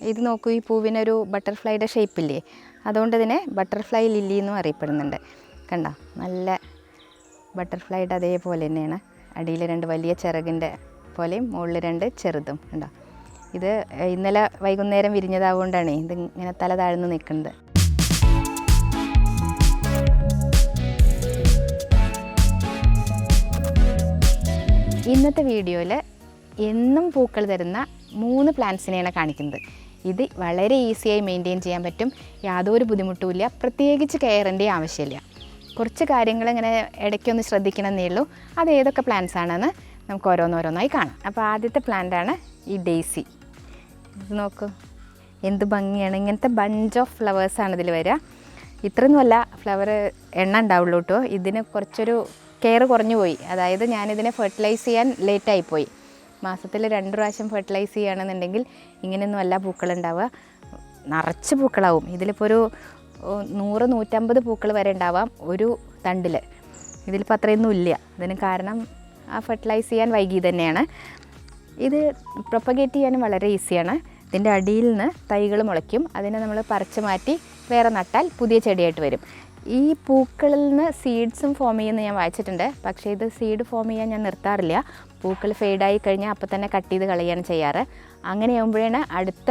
ഇത് നോക്കൂ, ഈ പൂവിനൊരു ബട്ടർഫ്ലൈയുടെ ഷേപ്പില്ലേ, അതുകൊണ്ട് ഇതിനെ ബട്ടർഫ്ലൈ ലില്ലി എന്നും അറിയപ്പെടുന്നുണ്ട്. കണ്ടോ, നല്ല ബട്ടർഫ്ലൈയുടെ അതേപോലെ തന്നെയാണ്. അടിയിൽ 2 വലിയ ചിറകിൻ്റെ പോലെയും മുകളിൽ 2 ചെറുതും. കണ്ടോ, ഇത് ഇന്നലെ വൈകുന്നേരം വിരിഞ്ഞതാവുകൊണ്ടാണ് ഇത് ഇങ്ങനെ തല താഴ്ന്ന് നിൽക്കുന്നത്. ഇന്നത്തെ വീഡിയോയിൽ എന്നും പൂക്കൾ തരുന്ന 3 പ്ലാന്റ്സിനെയാണ് കാണിക്കുന്നത്. ഇത് വളരെ ഈസിയായി മെയിൻറ്റെയിൻ ചെയ്യാൻ പറ്റും, യാതൊരു ബുദ്ധിമുട്ടുമില്ല, പ്രത്യേകിച്ച് കെയറിൻ്റെ ആവശ്യമില്ല. കുറച്ച് കാര്യങ്ങൾ ഇങ്ങനെ ഇടയ്ക്കൊന്ന് ശ്രദ്ധിക്കണമെന്നേ ഉള്ളൂ. അത് ഏതൊക്കെ പ്ലാന്റ്സ് ആണെന്ന് നമുക്ക് ഓരോന്നോരോന്നായി കാണാം. അപ്പോൾ ആദ്യത്തെ പ്ലാന്റാണ് ഈ ഡെയ്സി. ഇത് നോക്കൂ, എന്ത് ഭംഗിയാണ്. ഇങ്ങനത്തെ ബഞ്ച് ഓഫ് ഫ്ലവേഴ്സാണ് ഇതിൽ വരിക. ഇത്രയൊന്നുമല്ല ഫ്ലവർ എണ്ണ ഉണ്ടാവുള്ളൂ കേട്ടോ. ഇതിന് കുറച്ചൊരു കെയർ കുറഞ്ഞു പോയി. അതായത് ഞാനിതിനെ ഫെർട്ടിലൈസ് ചെയ്യാൻ ലേറ്റായിപ്പോയി. മാസത്തിൽ 2 പ്രാവശ്യം ഫെർട്ടിലൈസ് ചെയ്യുകയാണെന്നുണ്ടെങ്കിൽ ഇങ്ങനെയൊന്നും അല്ല പൂക്കളുണ്ടാവുക, നിറച്ച് പൂക്കളാവും. ഇതിലിപ്പോൾ ഒരു 100-150 പൂക്കൾ വരെ ഉണ്ടാവാം ഒരു തണ്ടിൽ. ഇതിലിപ്പോൾ അത്രയൊന്നും ഇല്ല. അതിന് കാരണം ആ ഫെർട്ടിലൈസ് ചെയ്യാൻ വൈകി തന്നെയാണ്. ഇത് പ്രൊപ്പഗേറ്റ് ചെയ്യാനും വളരെ ഈസിയാണ്. ഇതിൻ്റെ അടിയിൽ നിന്ന് തൈകൾ മുളയ്ക്കും. അതിനെ നമ്മൾ പറിച്ച് മാറ്റി വേറെ നട്ടാൽ പുതിയ ചെടിയായിട്ട് വരും. ഈ പൂക്കളിൽ നിന്ന് സീഡ്സും ഫോം ചെയ്യുമെന്ന് ഞാൻ വായിച്ചിട്ടുണ്ട്. പക്ഷേ ഇത് സീഡ് ഫോം ചെയ്യാൻ ഞാൻ നിർത്താറില്ല. പൂക്കൾ ഫെയ്ഡായി കഴിഞ്ഞാൽ അപ്പം തന്നെ കട്ട് ചെയ്ത് കളയാണ് ചെയ്യാറ്. അങ്ങനെയാകുമ്പോഴാണ് അടുത്ത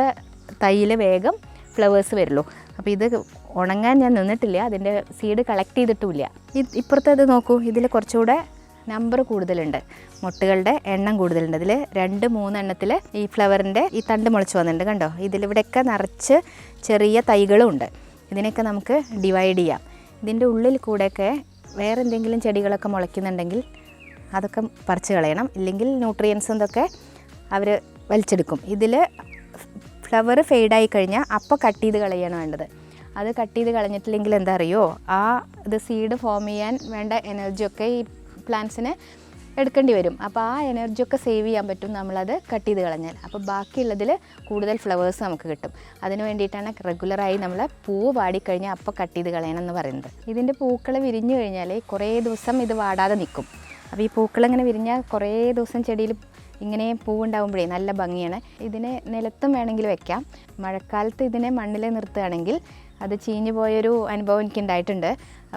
തൈയിൽ വേഗം ഫ്ലവേഴ്സ് വരുള്ളൂ. അപ്പോൾ ഇത് ഉണങ്ങാൻ ഞാൻ നിന്നിട്ടില്ല, അതിൻ്റെ സീഡ് കളക്ട് ചെയ്തിട്ടുമില്ല. ഇപ്പുറത്തേത് നോക്കൂ, ഇതിൽ കുറച്ചുകൂടെ നമ്പർ കൂടുതലുണ്ട്, മുട്ടുകളുടെ എണ്ണം കൂടുതലുണ്ട്. ഇതിൽ 2-3 എണ്ണത്തിൽ ഈ ഫ്ലവറിൻ്റെ ഈ തണ്ട് മുളച്ച് വന്നിട്ടുണ്ട്. കണ്ടോ, ഇതിലിവിടെയൊക്കെ നിറച്ച് ചെറിയ തൈകളും ഉണ്ട്. ഇതിനൊക്കെ നമുക്ക് ഡിവൈഡ് ചെയ്യാം. ഇതിൻ്റെ ഉള്ളിൽ കൂടെയൊക്കെ വേറെ എന്തെങ്കിലും ചെടികളൊക്കെ മുളയ്ക്കുന്നുണ്ടെങ്കിൽ അതൊക്കെ പറിച്ച് കളയണം. ഇല്ലെങ്കിൽ ന്യൂട്രിയൻസും ഇതൊക്കെ അവർ വലിച്ചെടുക്കും. ഇതിൽ ഫ്ലവർ ഫെയ്ഡായി കഴിഞ്ഞാൽ അപ്പോൾ കട്ട് ചെയ്ത് കളയാണ് വേണ്ടത്. അത് കട്ട് ചെയ്ത് കളഞ്ഞിട്ടില്ലെങ്കിൽ എന്താ അറിയോ, ഇത് സീഡ് ഫോം ചെയ്യാൻ വേണ്ട എനർജിയൊക്കെ ഈ പ്ലാന്റ്സിന് എടുക്കേണ്ടി വരും. അപ്പോൾ ആ എനർജിയൊക്കെ സേവ് ചെയ്യാൻ പറ്റും നമ്മളത് കട്ട് ചെയ്ത് കളഞ്ഞാൽ. അപ്പോൾ ബാക്കിയുള്ളതിൽ കൂടുതൽ ഫ്ലവേഴ്സ് നമുക്ക് കിട്ടും. അതിന് വേണ്ടിയിട്ടാണ് റെഗുലറായി നമ്മൾ പൂവ് വാടിക്കഴിഞ്ഞാൽ അപ്പോൾ കട്ട് ചെയ്ത് കളയണം എന്ന് പറയുന്നത്. ഇതിൻ്റെ പൂക്കൾ വിരിഞ്ഞു കഴിഞ്ഞാൽ കുറേ ദിവസം ഇത് വാടാതെ നിൽക്കും. അപ്പോൾ ഈ പൂക്കളിങ്ങനെ വിരിഞ്ഞാൽ കുറേ ദിവസം ചെടിയിൽ ഇങ്ങനെ പൂവുണ്ടാകുമ്പോഴേ നല്ല ഭംഗിയാണ്. ഇതിനെ നിലത്തും വേണമെങ്കിൽ വെക്കാം. മഴക്കാലത്ത് ഇതിനെ മണ്ണിൽ നിർത്തുകയാണെങ്കിൽ അത് ചീഞ്ഞു പോയൊരു അനുഭവം എനിക്കുണ്ടായിട്ടുണ്ട്.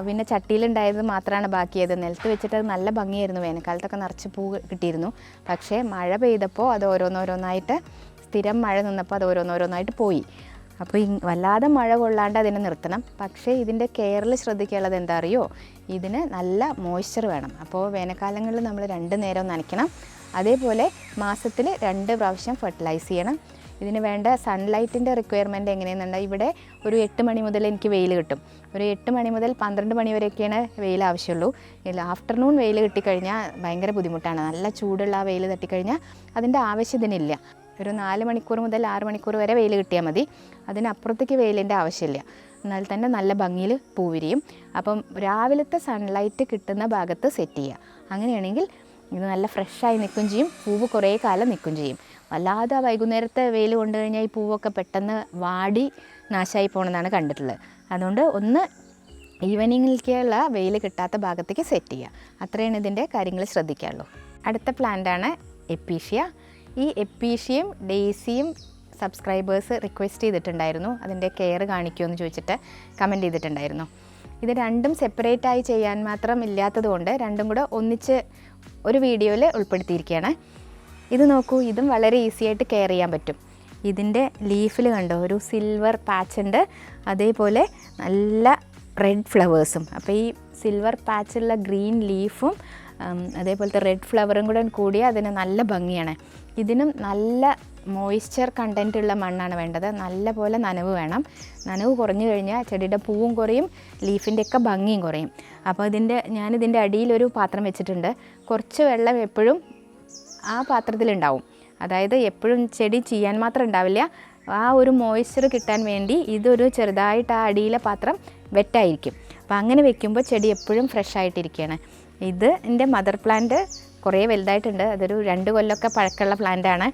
പിന്നെ ചട്ടിയിലുണ്ടായത് മാത്രമാണ് ബാക്കിയത്. നിലത്ത് വെച്ചിട്ട് അത് നല്ല ഭംഗിയായിരുന്നു. വേനൽക്കാലത്തൊക്കെ നിറച്ച് പൂ കിട്ടിയിരുന്നു. പക്ഷേ മഴ പെയ്തപ്പോൾ അത് ഓരോന്നോരോന്നായിട്ട്, സ്ഥിരം മഴ നിന്നപ്പോൾ അത് ഓരോന്നോരോന്നായിട്ട് പോയി. അപ്പോൾ വല്ലാതെ മഴ കൊള്ളാണ്ട് അതിനെ നിർത്തണം. പക്ഷേ ഇതിൻ്റെ കെയറിൽ ശ്രദ്ധിക്കാനുള്ളത് എന്താ അറിയോ, ഇതിന് നല്ല മോയ്സ്ചർ വേണം. അപ്പോൾ വേനൽക്കാലങ്ങളിൽ നമ്മൾ 2 നേരം നനയ്ക്കണം. അതേപോലെ മാസത്തിൽ 2 പ്രാവശ്യം ഫെർട്ടിലൈസ് ചെയ്യണം. ഇതിന് വേണ്ട സൺലൈറ്റിൻ്റെ റിക്വയർമെൻറ്റ് എങ്ങനെയെന്നുണ്ടെങ്കിൽ ഇവിടെ ഒരു 8 മണി മുതൽ എനിക്ക് വെയിൽ കിട്ടും. ഒരു 8 മണി മുതൽ 12 മണി വരെയൊക്കെയാണ് വെയിൽ ആവശ്യമുള്ളൂ. ആഫ്റ്റർനൂൺ വെയിൽ കിട്ടിക്കഴിഞ്ഞാൽ ഭയങ്കര ബുദ്ധിമുട്ടാണ്. നല്ല ചൂടുള്ള ആ വെയിൽ തട്ടിക്കഴിഞ്ഞാൽ അതിൻ്റെ ആവശ്യത്തിനില്ല. ഒരു 4 മണിക്കൂർ മുതൽ 6 മണിക്കൂർ വരെ വെയിൽ കിട്ടിയാൽ മതി. അതിനപ്പുറത്തേക്ക് വെയിലിൻ്റെ ആവശ്യമില്ല. എന്നാൽ തന്നെ നല്ല ഭംഗിയിൽ പൂ വിരിയും. അപ്പം രാവിലത്തെ സൺലൈറ്റ് കിട്ടുന്ന ഭാഗത്ത് സെറ്റ് ചെയ്യുക. അങ്ങനെയാണെങ്കിൽ ഇത് നല്ല ഫ്രഷായി നിൽക്കും ചെയ്യും, പൂവ് കുറേ കാലം നിൽക്കും ചെയ്യും. വല്ലാതെ വൈകുന്നേരത്തെ വെയിൽ കൊണ്ടു കഴിഞ്ഞാൽ ഈ പൂവൊക്കെ പെട്ടെന്ന് വാടി നാശമായി പോകണമെന്നാണ് കണ്ടിട്ടുള്ളത്. അതുകൊണ്ട് ഒന്ന് ഈവനിങ്ങിലേക്കുള്ള വെയിൽ കിട്ടാത്ത ഭാഗത്തേക്ക് സെറ്റ് ചെയ്യുക. അത്രയാണ് ഇതിൻ്റെ കാര്യങ്ങൾ ശ്രദ്ധിക്കാനുള്ളൂ. അടുത്ത പ്ലാന്റാണ് എപ്പീഷ്യ. ഈ എപ്പീഷ്യയും ഡെയ്സിയും സബ്സ്ക്രൈബേഴ്സ് റിക്വസ്റ്റ് ചെയ്തിട്ടുണ്ടായിരുന്നു, അതിൻ്റെ കെയർ കാണിക്കുമെന്ന് ചോദിച്ചിട്ട് കമൻറ്റ് ചെയ്തിട്ടുണ്ടായിരുന്നു. ഇത് രണ്ടും സെപ്പറേറ്റായി ചെയ്യാൻ മാത്രം ഇല്ലാത്തതുകൊണ്ട് രണ്ടും കൂടെ ഒന്നിച്ച് ഒരു വീഡിയോയിൽ ഉൾപ്പെടുത്തിയിരിക്കുകയാണ്. ഇത് നോക്കൂ, ഇതും വളരെ ഈസി ആയിട്ട് കെയർ ചെയ്യാൻ പറ്റും. ഇതിൻ്റെ ലീഫിൽ കണ്ടോ ഒരു സിൽവർ പാച്ച് ഉണ്ട്, അതേപോലെ നല്ല റെഡ് ഫ്ലവേഴ്സും. അപ്പോൾ ഈ സിൽവർ പാച്ചുള്ള ഗ്രീൻ ലീഫും അതേപോലത്തെ റെഡ് ഫ്ലവറും കൂടെ കൂടി അതിന് നല്ല ഭംഗിയാണ്. ഇതിനും നല്ല മോയ്സ്ചർ കണ്ടൻറ്റ് ഉള്ള മണ്ണാണ് വേണ്ടത്. നല്ല പോലെ നനവ് വേണം. നനവ് കുറഞ്ഞു കഴിഞ്ഞാൽ ചെടിയുടെ പൂവും കുറയും, ലീഫിൻ്റെ ഒക്കെ ഭംഗിയും കുറയും. അപ്പോൾ ഞാനിതിൻ്റെ അടിയിലൊരു പാത്രം വെച്ചിട്ടുണ്ട്. കുറച്ച് വെള്ളം എപ്പോഴും ആ പാത്രത്തിലുണ്ടാവും. അതായത് എപ്പോഴും ചെടി ചെയ്യാൻ മാത്രം ഉണ്ടാവില്ല, ആ ഒരു മോയ്സ്ചർ കിട്ടാൻ വേണ്ടി ഇതൊരു ചെറുതായിട്ട് ആ അടിയിലെ പാത്രം വെറ്റായിരിക്കും. അപ്പോൾ അങ്ങനെ വെക്കുമ്പോൾ ചെടി എപ്പോഴും ഫ്രഷ് ആയിട്ടിരിക്കുകയാണ്. ഇത് എൻ്റെ മദർ പ്ലാന്റ് കുറേ വലുതായിട്ടുണ്ട്. അതൊരു 2 കൊല്ലമൊക്കെ പഴക്കമുള്ള പ്ലാന്റാണ്.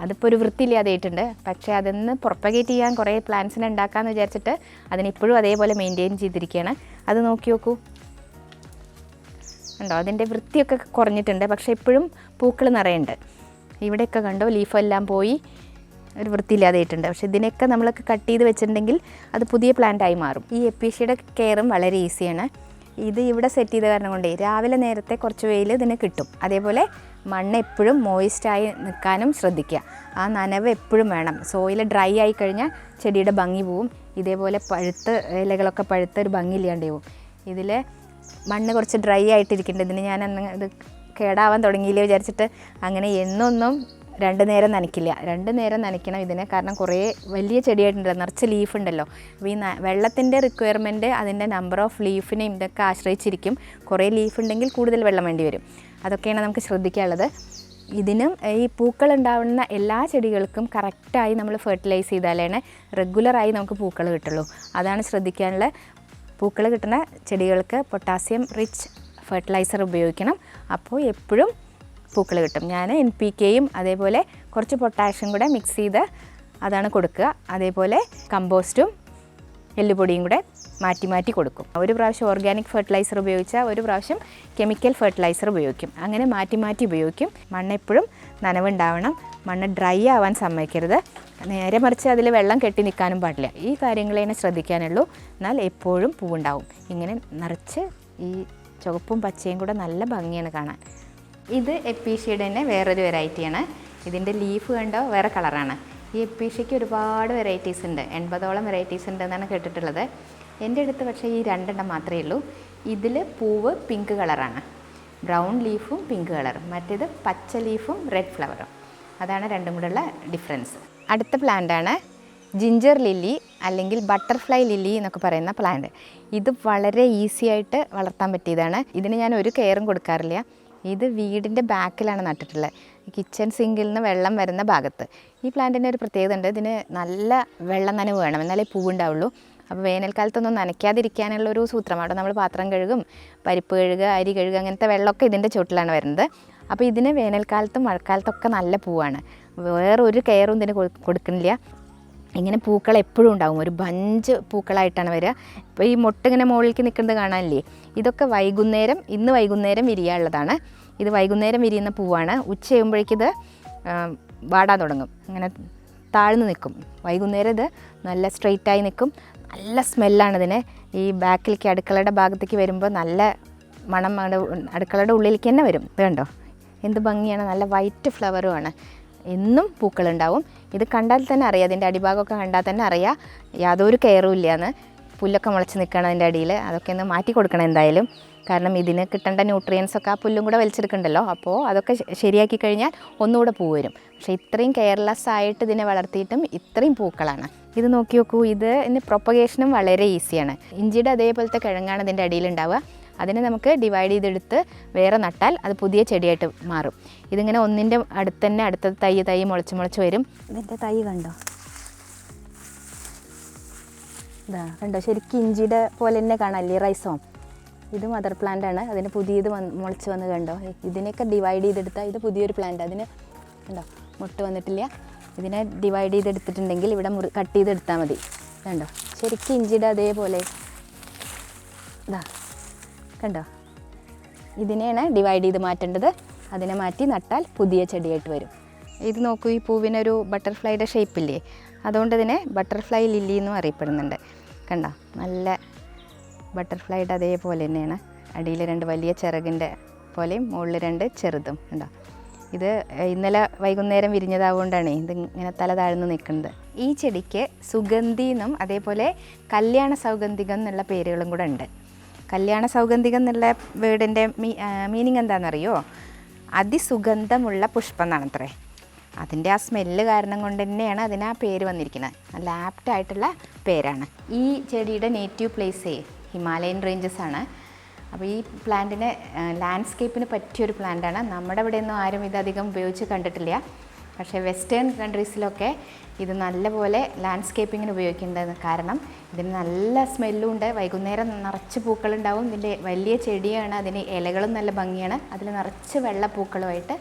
അതിപ്പോൾ ഒരു വൃത്തിയില്ലാതായിട്ടുണ്ട്. പക്ഷേ അതിന്ന് പ്രൊപ്പഗേറ്റ് ചെയ്യാൻ കുറേ പ്ലാന്റ്സിനെ ഉണ്ടാക്കാമെന്ന് വിചാരിച്ചിട്ട് അതിനിപ്പോഴും അതേപോലെ മെയിൻറ്റെയിൻ ചെയ്തിരിക്കുകയാണ്. അത് നോക്കി നോക്കൂ, കണ്ടോ അതിൻ്റെ വൃത്തിയൊക്കെ കുറഞ്ഞിട്ടുണ്ട്, പക്ഷേ ഇപ്പോഴും പൂക്കൾ നിറയുണ്ട്. ഇവിടെയൊക്കെ കണ്ടോ ലീഫെല്ലാം പോയി ഒരു വൃത്തിയില്ലാതെയായിട്ടുണ്ട്. പക്ഷേ ഇതിനൊക്കെ നമ്മളൊക്കെ കട്ട് ചെയ്ത് വെച്ചിട്ടുണ്ടെങ്കിൽ അത് പുതിയ പ്ലാന്റായി മാറും. ഈ എപ്പീഷ്യയുടെ കെയറും വളരെ ഈസിയാണ്. ഇത് ഇവിടെ സെറ്റ് ചെയ്ത കാരണം കൊണ്ടേ രാവിലെ നേരത്തെ കുറച്ച് വെയിൽ ഇതിന് കിട്ടും. അതേപോലെ മണ്ണ് എപ്പോഴും മോയിസ്റ്റായി നിൽക്കാനും ശ്രദ്ധിക്കുക. ആ നനവ് എപ്പോഴും വേണം. സോയിൽ ഡ്രൈ ആയി കഴിഞ്ഞാൽ ചെടിയുടെ ഭംഗി പോവും. ഇതേപോലെ പഴുത്ത് ഇലകളൊക്കെ പഴുത്ത ഒരു ഭംഗി ഇല്ലാണ്ട് പോവും. ഇതിൽ മണ്ണ് കുറച്ച് ഡ്രൈ ആയിട്ടിരിക്കുന്നുണ്ട്. ഇതിന് ഞാൻ അന്ന് ഇത് കേടാവാൻ തുടങ്ങിയില്ലേ വിചാരിച്ചിട്ട് അങ്ങനെ എന്നൊന്നും 2 നേരം നനയ്ക്കില്ല. 2 നേരം നനയ്ക്കണം ഇതിനെ. കാരണം കുറേ വലിയ ചെടിയായിട്ടുണ്ടല്ലോ, നിറച്ച് ലീഫ് ഉണ്ടല്ലോ. അപ്പോൾ ഈ വെള്ളത്തിൻ്റെ റിക്വയർമെൻറ്റ് അതിൻ്റെ നമ്പർ ഓഫ് ലീഫിനെയും ഇതൊക്കെ ആശ്രയിച്ചിരിക്കും. കുറേ ലീഫ് ഉണ്ടെങ്കിൽ കൂടുതൽ വെള്ളം വേണ്ടി വരും. അതൊക്കെയാണ് നമുക്ക് ശ്രദ്ധിക്കാനുള്ളത്. ഇതിനും ഈ പൂക്കൾ ഉണ്ടാവുന്ന എല്ലാ ചെടികൾക്കും കറക്റ്റായി നമ്മൾ ഫെർട്ടിലൈസ് ചെയ്താലാണ് റെഗുലറായി നമുക്ക് പൂക്കൾ കിട്ടുള്ളൂ. അതാണ് ശ്രദ്ധിക്കാനുള്ള. പൂക്കൾ കിട്ടുന്ന ചെടികൾക്ക് പൊട്ടാസ്യം റിച്ച് ഫെർട്ടിലൈസർ ഉപയോഗിക്കണം. അപ്പോൾ എപ്പോഴും പൂക്കൾ കിട്ടും. ഞാൻ NPKയും അതേപോലെ കുറച്ച് പൊട്ടാഷ്യം കൂടെ മിക്സ് ചെയ്ത് അതാണ് കൊടുക്കുക. അതേപോലെ കമ്പോസ്റ്റും എല്ലുപൊടിയും കൂടെ മാറ്റി മാറ്റി കൊടുക്കും. ഒരു പ്രാവശ്യം ഓർഗാനിക് ഫെർട്ടിലൈസർ ഉപയോഗിച്ചാൽ ഒരു പ്രാവശ്യം കെമിക്കൽ ഫെർട്ടിലൈസർ ഉപയോഗിക്കും. അങ്ങനെ മാറ്റി മാറ്റി ഉപയോഗിക്കും. മണ്ണ് എപ്പോഴും നനവുണ്ടാവണം. മണ്ണ് ഡ്രൈ ആവാൻ സമ്മതിക്കരുത്. നേരെ മറിച്ച് അതിൽ വെള്ളം കെട്ടി നിൽക്കാനും പാടില്ല. ഈ കാര്യങ്ങളെ ശ്രദ്ധിക്കാനുള്ളൂ. എന്നാൽ എപ്പോഴും പൂവുണ്ടാവും. ഇങ്ങനെ നിറച്ച് ഈ ചുവപ്പും പച്ചയും കൂടെ നല്ല ഭംഗിയാണ് കാണാൻ. ഇത് എപ്പീഷ്യയുടെ തന്നെ വേറൊരു വെറൈറ്റിയാണ്. ഇതിൻ്റെ ലീഫ് കണ്ടോ വേറെ കളറാണ്. ഈ എപ്പീഷ്യയ്ക്ക് ഒരുപാട് വെറൈറ്റീസ് ഉണ്ട്. 80ഓളം വെറൈറ്റീസ് ഉണ്ടെന്നാണ് കേട്ടിട്ടുള്ളത്. എൻ്റെ അടുത്ത് പക്ഷേ ഈ 2 എണ്ണം മാത്രമേ ഉള്ളൂ. ഇതിൽ പൂവ് പിങ്ക് കളറാണ്, ബ്രൗൺ ലീഫും പിങ്ക് കളറും. മറ്റേത് പച്ച ലീഫും റെഡ് ഫ്ലവറും. അതാണ് രണ്ടും കൂടെയുള്ള ഡിഫറൻസ്. അടുത്ത പ്ലാന്റാണ് ജിഞ്ചർ ലില്ലി അല്ലെങ്കിൽ ബട്ടർഫ്ലൈ ലില്ലി എന്നൊക്കെ പറയുന്ന പ്ലാന്റ്. ഇത് വളരെ ഈസി ആയിട്ട് വളർത്താൻ പറ്റിയതാണ്. ഇതിന് ഞാൻ ഒരു കെയറും കൊടുക്കാറില്ല. ഇത് വീടിൻ്റെ ബാക്കിലാണ് നട്ടിട്ടുള്ളത്, കിച്ചൺ സിങ്കിൽ നിന്ന് വെള്ളം വരുന്ന ഭാഗത്ത്. ഈ പ്ലാന്റിന് ഒരു പ്രത്യേകത ഉണ്ട്. ഇതിന് നല്ല വെള്ളം നനവ് വേണം, എന്നാലേ പൂവുണ്ടാവുള്ളൂ. അപ്പോൾ വേനൽക്കാലത്തൊന്നും നനയ്ക്കാതിരിക്കാനുള്ളൊരു സൂത്രമാണ്. നമ്മൾ പാത്രം കഴുകും, പരിപ്പ് കഴുകുക, അരി കഴുകുക, അങ്ങനത്തെ വെള്ളമൊക്കെ ഇതിൻ്റെ ചുവട്ടിലാണ് വരുന്നത്. അപ്പോൾ ഇതിന് വേനൽക്കാലത്തും മഴക്കാലത്തൊക്കെ നല്ല പൂവാണ്. വേറൊരു കെയറും ഇതിന് കൊടുക്കുന്നില്ല. ഇങ്ങനെ പൂക്കൾ എപ്പോഴും ഉണ്ടാവും. ഒരു ബഞ്ച് പൂക്കളായിട്ടാണ് വരിക. ഇപ്പോൾ ഈ മൊട്ട് ഇങ്ങനെ മുകളിലേക്ക് നിൽക്കുന്നത് കാണാനില്ലേ? ഇതൊക്കെ ഇന്ന് വൈകുന്നേരം വിരിയാനുള്ളതാണ്. ഇത് വൈകുന്നേരം വിരിയുന്ന പൂവാണ്. ഉച്ചയാകുമ്പോഴേക്കിത് വാടാൻ തുടങ്ങും, ഇങ്ങനെ താഴ്ന്നു നിൽക്കും. വൈകുന്നേരം ഇത് നല്ല സ്ട്രെയിറ്റായി നിൽക്കും. നല്ല സ്മെല്ലാണ് ഇതിന്. ഈ ബാക്കിലേക്ക് അടുക്കളയുടെ ഭാഗത്തേക്ക് വരുമ്പോൾ നല്ല മണം അടുക്കളയുടെ ഉള്ളിലേക്ക് തന്നെ വരും. ഇത് കണ്ടോ എന്ത് ഭംഗിയാണ്. നല്ല വൈറ്റ് ഫ്ലവറുമാണ്. എന്നും പൂക്കളുണ്ടാവും. ഇത് കണ്ടാൽ തന്നെ അറിയാം, അതിൻ്റെ അടിഭാഗമൊക്കെ കണ്ടാൽ തന്നെ അറിയാം യാതൊരു കെയറും ഇല്ലയെന്ന്. പുല്ലൊക്കെ മുളച്ച് നിൽക്കണം അതിൻ്റെ അടിയിൽ. അതൊക്കെ ഒന്ന് മാറ്റി കൊടുക്കണം എന്തായാലും. കാരണം ഇതിന് കിട്ടേണ്ട ന്യൂട്രിയൻസൊക്കെ ആ പുല്ലും കൂടെ വലിച്ചെടുക്കണ്ടല്ലോ. അപ്പോൾ അതൊക്കെ ശരിയാക്കി കഴിഞ്ഞാൽ ഒന്നുകൂടെ പൂ വരും. പക്ഷേ ഇത്രയും കെയർലെസ് ആയിട്ട് ഇതിനെ വളർത്തിയിട്ടും ഇത്രയും പൂക്കളാണ്. ഇത് നോക്കി നോക്കൂ. ഇതിന് പ്രൊപ്പഗേഷനും വളരെ ഈസിയാണ്. ഇഞ്ചിയുടെ അതേപോലത്തെ കിഴങ്ങാണ് ഇതിൻ്റെ അടിയിലുണ്ടാവുക. അതിനെ നമുക്ക് ഡിവൈഡ് ചെയ്തെടുത്ത് വേറെ നട്ടാൽ അത് പുതിയ ചെടിയായിട്ട് മാറും. ഇതിങ്ങനെ ഒന്നിൻ്റെ അടുത്ത് തന്നെ അടുത്ത തൈ മുളച്ച് വരും. ഇതിൻ്റെ തൈ കണ്ടോ, ഇതാ കണ്ടോ, ശരിക്കും ഇഞ്ചിയുടെ പോലെ തന്നെ കാണാമല്ലേ റൈസോം. ഇത് മദർ പ്ലാന്റ് ആണ്. അതിന് പുതിയത് മുളച്ച് വന്ന് കണ്ടോ. ഇതിനെയൊക്കെ ഡിവൈഡ് ചെയ്തെടുത്താൽ ഇത് പുതിയൊരു പ്ലാന്റ്. അതിന് കണ്ടോ മുട്ട് വന്നിട്ടില്ല. ഇതിനെ ഡിവൈഡ് ചെയ്തെടുത്തിട്ടുണ്ടെങ്കിൽ ഇവിടെ കട്ട് ചെയ്തെടുത്താൽ മതി. കണ്ടോ ശരിക്കും ഇഞ്ചിയുടെ അതേപോലെ ഇതാ കണ്ടോ. ഇതിനെയാണ് ഡിവൈഡ് ചെയ്ത് മാറ്റേണ്ടത്. അതിനെ മാറ്റി നട്ടാൽ പുതിയ ചെടിയായിട്ട് വരും. ഇത് നോക്കൂ, ഈ പൂവിനൊരു ബട്ടർഫ്ലൈയുടെ ഷേപ്പില്ലേ, അതുകൊണ്ട് ഇതിനെ ബട്ടർഫ്ലൈ ലില്ലി എന്നും അറിയപ്പെടുന്നുണ്ട്. കണ്ടോ നല്ല ബട്ടർഫ്ലൈയുടെ അതേപോലെ തന്നെയാണ്. അടിയിൽ 2 വലിയ ചിറകിൻ്റെ പോലെയും മുകളിൽ 2 ചെറുതും. കണ്ടോ. ഇത് ഇന്നലെ വൈകുന്നേരം വിരിഞ്ഞതാവുകൊണ്ടാണ് ഇത് ഇങ്ങനെ തല താഴ്ന്ന് നിൽക്കുന്നത്. ഈ ചെടിക്ക് സുഗന്ധി എന്നും അതേപോലെ കല്യാണ സൗഗന്ധികം എന്നുള്ള പേരുകളും കൂടെ ഉണ്ട്. കല്യാണ സൗഗന്ധികം എന്നുള്ള വേർഡിൻ്റെ മീനിങ് എന്താണെന്നറിയോ? അതിസുഗന്ധമുള്ള പുഷ്പം എന്നാണത്രേ. അതിൻ്റെ ആ സ്മെല്ല് കാരണം കൊണ്ട് തന്നെയാണ് അതിന് ആ പേര് വന്നിരിക്കുന്നത്. നല്ല ആപ്റ്റായിട്ടുള്ള പേരാണ്. ഈ ചെടിയുടെ നേറ്റീവ് പ്ലേസേ ഹിമാലയൻ റേഞ്ചസ് ആണ്. അപ്പോൾ ഈ പ്ലാന്റിന് ലാൻഡ്സ്കേപ്പിന് പറ്റിയൊരു പ്ലാന്റാണ്. നമ്മുടെ ഇവിടെയൊന്നും ആരും ഇതധികം ഉപയോഗിച്ച് കണ്ടിട്ടില്ല. പക്ഷേ വെസ്റ്റേൺ കൺട്രീസിലൊക്കെ ഇത് നല്ലപോലെ ലാൻഡ്സ്കേപ്പിങ്ങിന് ഉപയോഗിക്കേണ്ടത്. കാരണം ഇതിന് നല്ല സ്മെല്ലും ഉണ്ട്. വൈകുന്നേരം നിറച്ച് പൂക്കളുണ്ടാവും. ഇതിൻ്റെ വലിയ ചെടിയാണ്, അതിന് ഇലകളും നല്ല ഭംഗിയാണ്. അതിൽ നിറച്ച് വെള്ളപ്പൂക്കളുമായിട്ട്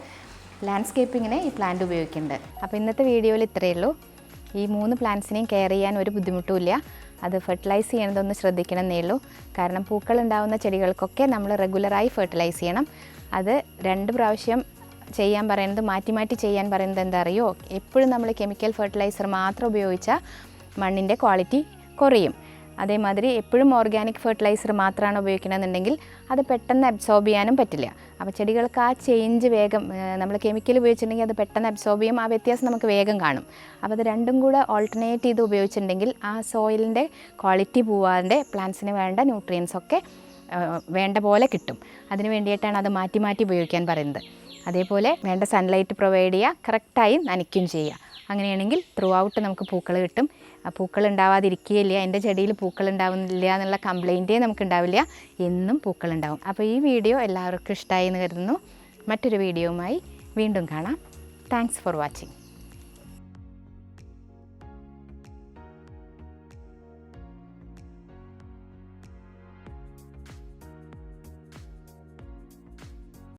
ലാൻഡ്സ്കേപ്പിങ്ങിന് ഈ പ്ലാന്റ് ഉപയോഗിക്കുന്നുണ്ട്. അപ്പോൾ ഇന്നത്തെ വീഡിയോയിൽ ഇത്രയേ ഉള്ളൂ. ഈ 3 പ്ലാന്റ്സിനെയും കെയർ ചെയ്യാൻ ഒരു ബുദ്ധിമുട്ടുമില്ല. അത് ഫെർട്ടിലൈസ് ചെയ്യണതൊന്ന് ശ്രദ്ധിക്കണമെന്നേ ഉള്ളൂ. കാരണം പൂക്കളുണ്ടാവുന്ന ചെടികൾക്കൊക്കെ നമ്മൾ റെഗുലറായി ഫെർട്ടിലൈസ് ചെയ്യണം. അത് 2 പ്രാവശ്യം ചെയ്യാൻ പറയുന്നത്, മാറ്റി മാറ്റി ചെയ്യാൻ പറയുന്നത് എന്താ അറിയോ? എപ്പോഴും നമ്മൾ കെമിക്കൽ ഫെർട്ടിലൈസർ മാത്രം ഉപയോഗിച്ചാൽ മണ്ണിൻ്റെ ക്വാളിറ്റി കുറയും. അതേമാതിരി എപ്പോഴും ഓർഗാനിക് ഫെർട്ടിലൈസർ മാത്രമാണ് ഉപയോഗിക്കണമെന്നുണ്ടെങ്കിൽ അത് പെട്ടെന്ന് അബ്സോർബ് ചെയ്യാനും പറ്റില്ല. അപ്പോൾ ചെടികൾക്ക് ആ ചേഞ്ച് വേഗം, നമ്മൾ കെമിക്കൽ ഉപയോഗിച്ചിട്ടുണ്ടെങ്കിൽ അത് പെട്ടെന്ന് അബ്സോർബ് ചെയ്യും, ആ വ്യത്യാസം നമുക്ക് വേഗം കാണും. അപ്പോൾ അത് രണ്ടും കൂടെ ഓൾട്ടർനേറ്റ് ചെയ്ത് ഉപയോഗിച്ചിട്ടുണ്ടെങ്കിൽ ആ സോയിലിൻ്റെ ക്വാളിറ്റി പോവാതെ പ്ലാന്റ്സിന് വേണ്ട ന്യൂട്രിയൻസൊക്കെ വേണ്ട പോലെ കിട്ടും. അതിന് വേണ്ടിയിട്ടാണ് അത് മാറ്റി മാറ്റി ഉപയോഗിക്കാൻ പറയുന്നത്. അതേപോലെ വേണ്ട സൺലൈറ്റ് പ്രൊവൈഡ് ചെയ്യുക, കറക്റ്റായി നനയ്ക്കുകയും ചെയ്യുക. അങ്ങനെയാണെങ്കിൽ ത്രൂ ഔട്ട് നമുക്ക് പൂക്കൾ കിട്ടും. പൂക്കൾ ഉണ്ടാവാതിരിക്കുകയില്ല, എൻ്റെ ചെടിയിൽ പൂക്കൾ ഉണ്ടാവുന്നില്ല എന്നുള്ള കംപ്ലയിൻറ്റേ നമുക്ക് ഉണ്ടാവില്ല, എന്നും പൂക്കൾ ഉണ്ടാവും. അപ്പോൾ ഈ വീഡിയോ എല്ലാവർക്കും ഇഷ്ടമായി എന്ന് കരുതുന്നു. മറ്റൊരു വീഡിയോയുമായി വീണ്ടും കാണാം. Thanks for watching.